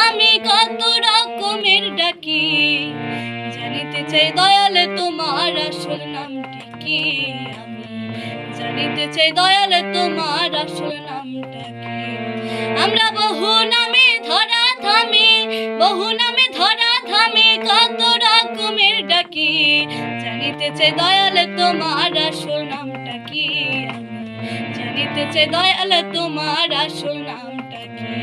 থামে কত রকমের ডাকি, জানিতে চাই দয়াল তোমার আসল নামটি কি। আমি জানিতে চাই দয়াল তোমার আসল নামটা কি। আমরা বহু নামে ধরা থামে, বহু নামে ধরা থামে কত রকমের ডাকি, জানিতে চাই দয়াল তোমার আসল নামটা কি। আমি জানিতে চাই দয়াল তোমার আসল নামটা কি।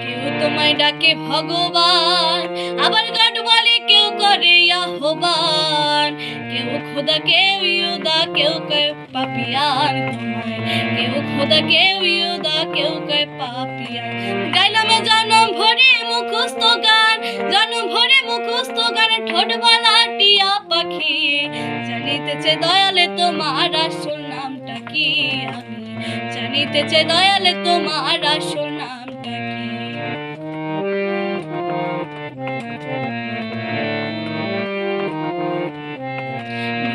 কেউ তোমায় ডাকে ভগবান, আবার গান বলে কেউ করে আহ্বান। কেউ খোদা কেউ ইউদা কেউ কয় পাপিয়ান তোমায়, কেউ খোদা কেউ ইউদা কেউ কয় পাপিয়ান। গাইলামে জনম ভরে মুখস্থ গান, জনম ভরে মুখস্থ গান, ঠোঁট বলা টিয়া পাখি, জানিতে চাই দয়াল তোমার আসল নামটা কি। আমি জানিতে চাই দয়াল তোমার আসল নামটা কি।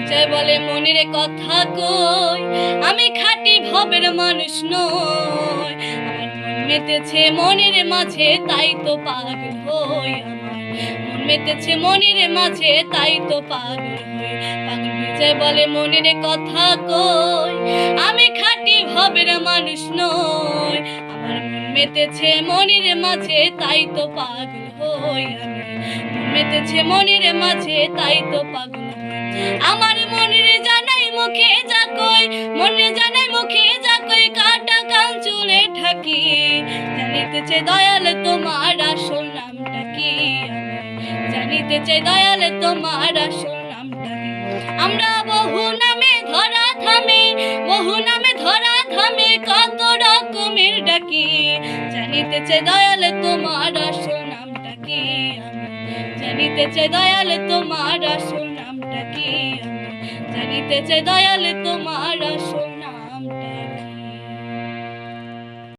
জয় বলে মনের কথা কই, আমি খাঁটি ভবের মানুষ নই। আমার মন মেতেছে মনের মাঝে তাই তো পাগল হই, আমার মন মেতেছে মনের মাঝে তাই তো পাগল হই। পাগল বিজয় বলে মনের কথা কই, আমি খাঁটি ভবের মানুষ নই। আমার মন মেতেছে মনের মাঝে তাই তো পাগল হই, আমি মন মেতেছে মনের মাঝে তাই তো পাগল হই। আমার মনের জানাই মুখে যা কই, মনের জানাই মুখে যা কই, কাটা কান চুলে ঢাকি, জানিতে চাই দয়াল তোমার আসল নামটা কি। আমি জানিতে চাই দয়াল তোমার আসল নামটা কি। আমরা বহু নামে ধরা থামে, বহু নামে ধরা থামে কত রকমের ডাকি, জানিতে চাই দয়াল তোমার আসল নামটা কি। আমি জানিতে চাই দয়াল তোমার আসল নামটা কি। আমি জানিতে চাই দয়াল তোমার আসল